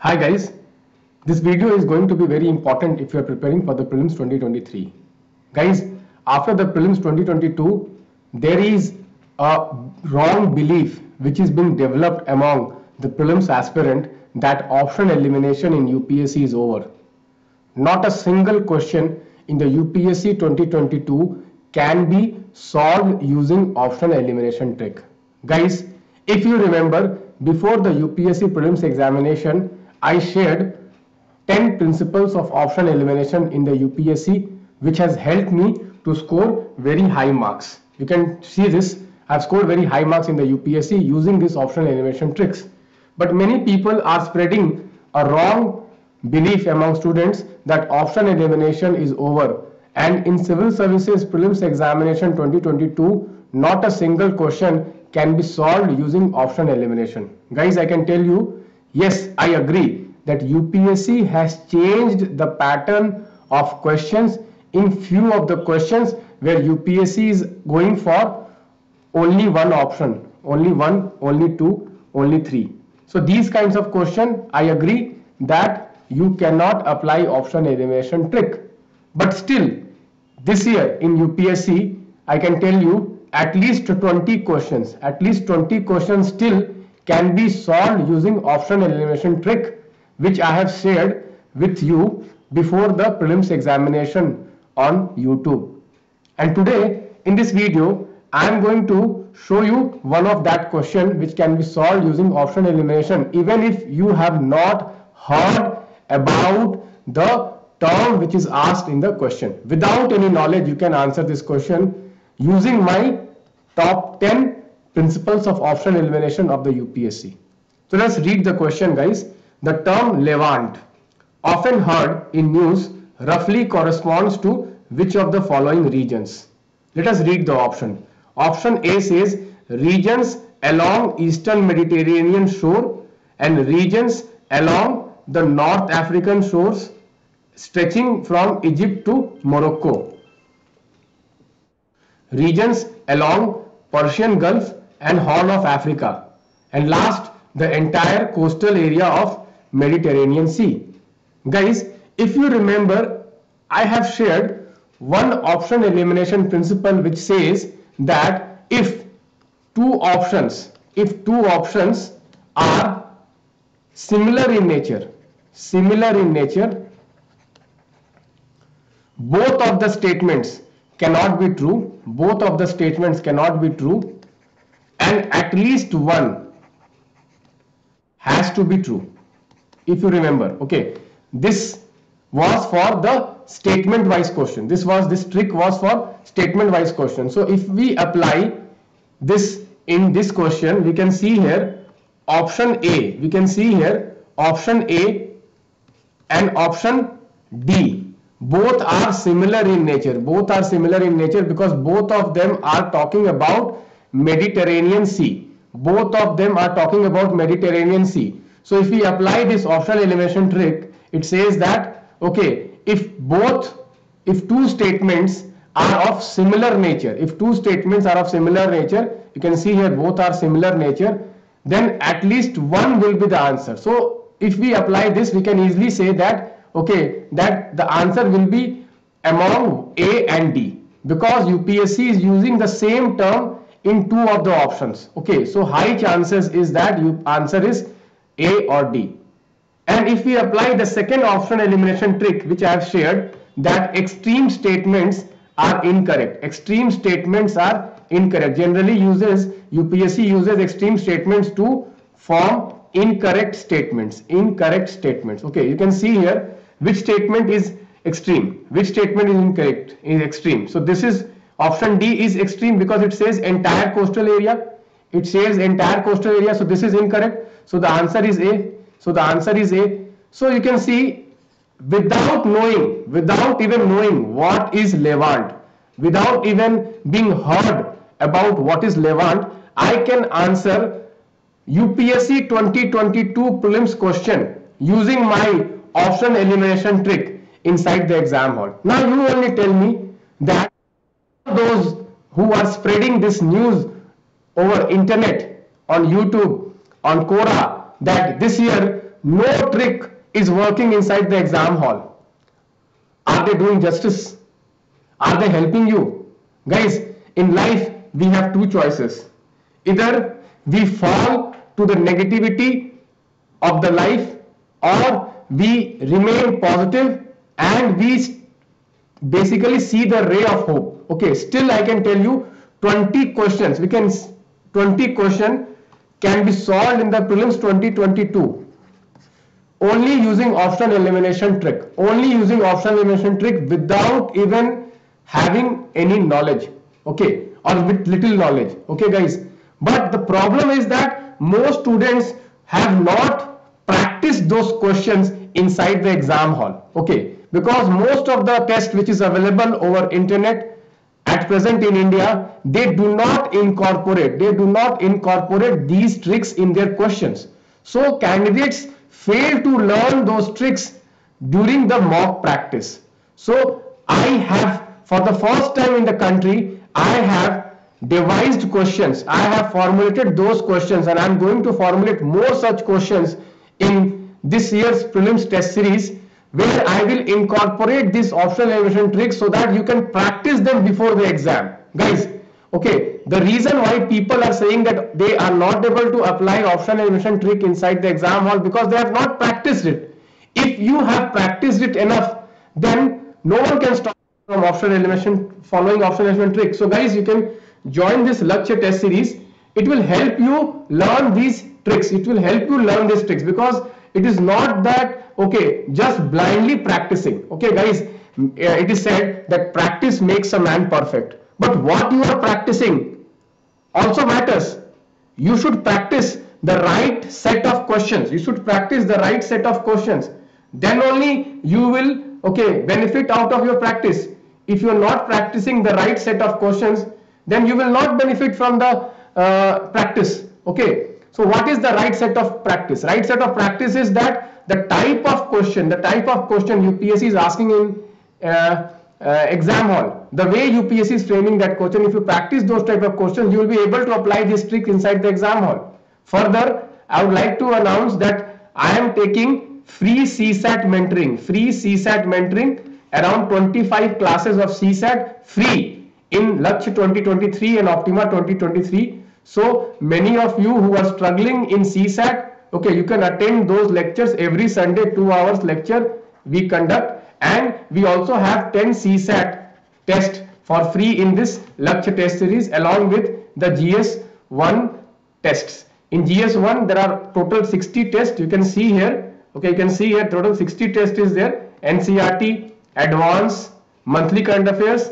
Hi guys, this video is going to be very important if you are preparing for the prelims 2023. Guys, after the prelims 2022, there is a wrong belief which is being developed among the prelims aspirant that option elimination in UPSC is over. Not a single question in the UPSC 2022 can be solved using option elimination trick. Guys, if you remember, before the UPSC prelims examination, I shared 10 principles of option elimination in the UPSC, which has helped me to score very high marks. You can see this. I've scored very high marks in the UPSC using this option elimination tricks. But many people are spreading a wrong belief among students that option elimination is over, and in civil services prelims examination 2022 not a single question can be solved using option elimination. Guys, I can tell you, yes, I agree that UPSC has changed the pattern of questions. In few of the questions where UPSC is going for only one option, only one, only two, only three. So these kinds of question, I agree that you cannot apply option elimination trick. But still, this year in UPSC, I can tell you at least 20 questions still can be solved using option elimination trick, which I have shared with you before the prelims examination on YouTube. And today in this video, I am going to show you one of that question which can be solved using option elimination, even if you have not heard about the term which is asked in the question. Without any knowledge, you can answer this question using my top 10 principles of option elimination of the UPSC. So let's read the question, guys. The term Levant, often heard in news, roughly corresponds to which of the following regions? Let us read the option. Option A says regions along eastern Mediterranean shore and regions along the North African shores stretching from Egypt to Morocco. Regions along Persian Gulf and Horn of Africa. And last, the entire coastal area of Mediterranean Sea. Guys, if you remember, I have shared one option elimination principle which says that if two options are similar in nature, both of the statements cannot be true, and at least one has to be true. If you remember, okay, this was for the statement wise question. This trick was for statement wise question. So if we apply this in this question, we can see here option A, option A and option D, both are similar in nature, because both of them are talking about Mediterranean Sea. So if we apply this option elimination trick, it says that, okay, if two statements are of similar nature, you can see here both are similar nature, then at least one will be the answer. So if we apply this, we can easily say that, okay, that the answer will be among A and D, because UPSC is using the same term in two of the options. Okay, so high chances is that answer is A or D. And if we apply the second option elimination trick which I have shared, that extreme statements are incorrect. Generally UPSC uses extreme statements to form incorrect statements. Okay, you can see here which statement is extreme, which statement is incorrect, is extreme. So this is option D is extreme because it says entire coastal area. So this is incorrect. So the answer is A. So you can see, without even knowing what is Levant, without even being heard about what is Levant, I can answer UPSC 2022 prelims question using my option elimination trick inside the exam hall. Now you only tell me that those who are spreading this news over internet, on YouTube, on Quora, that this year no trick is working inside the exam hall, are they doing justice? Are they helping you? Guys, in life we have two choices. Either we fall to the negativity of the life, or we remain positive and we basically see the ray of hope. Okay, still I can tell you 20 questions. 20 question can be solved in the prelims 2022 only using optional elimination trick. Only using optional elimination trick without even having any knowledge. Okay, or with little knowledge. Okay, guys. But the problem is that most students have not practiced those questions inside the exam hall. Okay, because most of the test which is available over internet at present in India, they do not incorporate these tricks in their questions. So candidates fail to learn those tricks during the mock practice. So I have, for the first time in the country, I have devised questions. I have formulated those questions, and I am going to formulate more such questions in this year's prelims test series, where I will incorporate this optional elimination tricks so that you can practice them before the exam. Guys, okay, the reason why people are saying that they are not able to apply optional elimination trick inside the exam hall, because they have not practiced it. If you have practiced it enough, then no one can stop from following optional elimination trick. So guys, you can join this Lakshya test series. It will help you learn these tricks. It will help you learn these tricks, because it is not that, okay, just blindly practicing. Okay guys, it is said that practice makes a man perfect, but what you are practicing also matters. You should practice the right set of questions. You should practice the right set of questions. Then only you will, okay, benefit out of your practice. If you are not practicing the right set of questions, then you will not benefit from the practice. Okay. So what is the right set of practice? Right set of practice is that the type of question UPSC is asking in exam hall, the way UPSC is framing that question, if you practice those type of questions, you will be able to apply this trick inside the exam hall. Further, I would like to announce that I am taking free CSAT mentoring, around 25 classes of CSAT free in Lakshya 2023 and Optima 2023. So many of you who are struggling in CSAT, okay, you can attend those lectures every Sunday. 2 hours lecture we conduct, and we also have 10 CSAT tests for free in this Lakshya test series, along with the GS1 tests. In GS1 there are total 60 tests. You can see here, okay, you can see here total 60 tests is there. NCERT, Advanced, Monthly Current Affairs,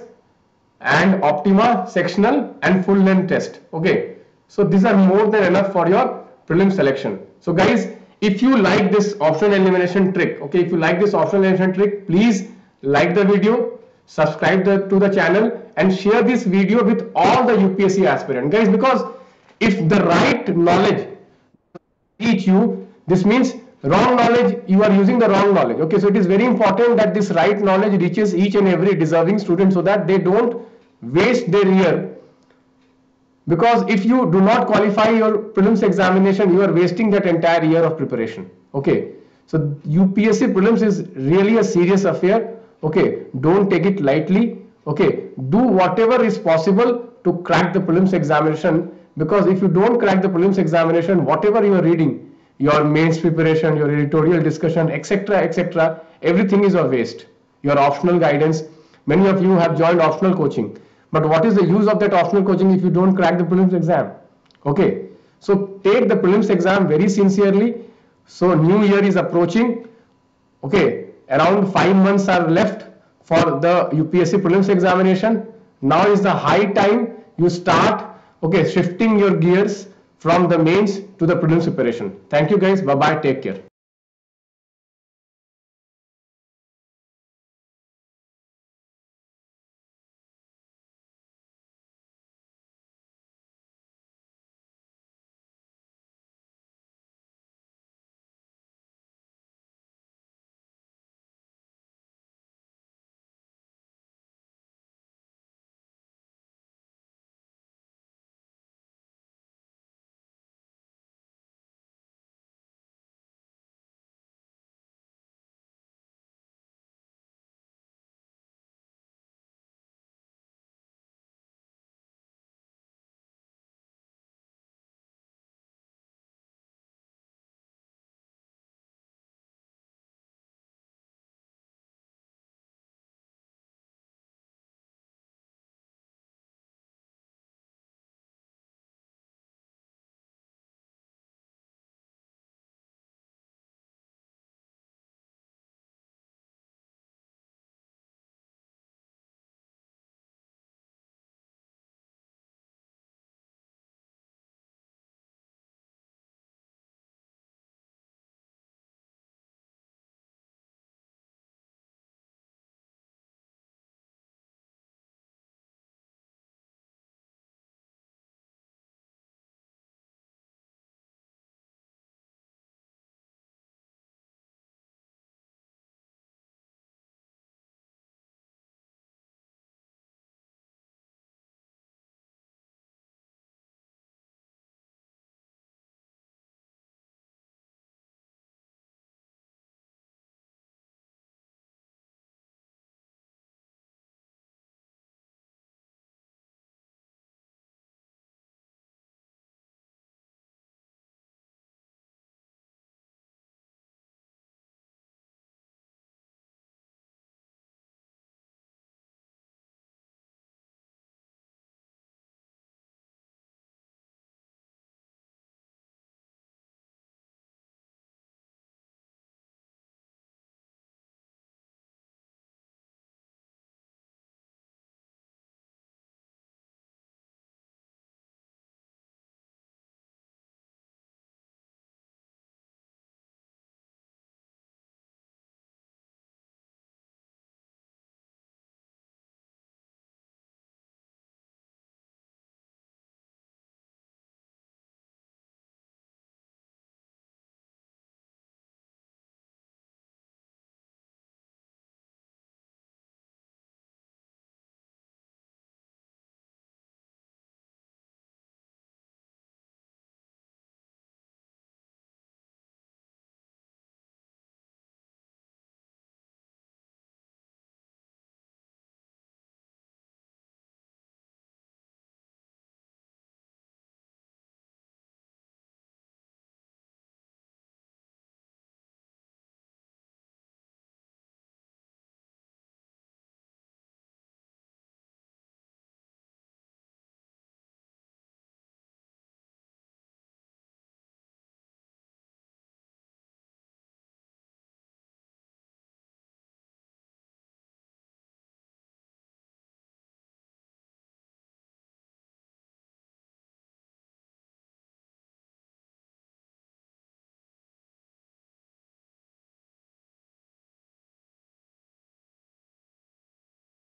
and Optima sectional and full length test. Okay. So these are more than enough for your prelim selection. So guys, if you like this optional elimination trick, okay, if you like this optional elimination trick, please like the video, subscribe to the channel, and share this video with all the UPSC aspirant. Guys, because if the right knowledge reach you, this means wrong knowledge, you are using the wrong knowledge. Okay, so it is very important that this right knowledge reaches each and every deserving student so that they don't waste their year. Because if you do not qualify your prelims examination, you are wasting that entire year of preparation. Okay, so UPSC prelims is really a serious affair. Okay, don't take it lightly. Okay, do whatever is possible to crack the prelims examination, because if you don't crack the prelims examination, whatever you are reading, your mains preparation, your editorial discussion, etc., everything is a waste. Your optional guidance, many of you have joined optional coaching. But what is the use of that optional coaching if you don't crack the prelims exam? Okay, so take the prelims exam very sincerely. So new year is approaching. Okay, around 5 months are left for the UPSC prelims examination. Now is the high time you start, okay, shifting your gears from the mains to the prelims preparation. Thank you guys. Bye bye. Take care.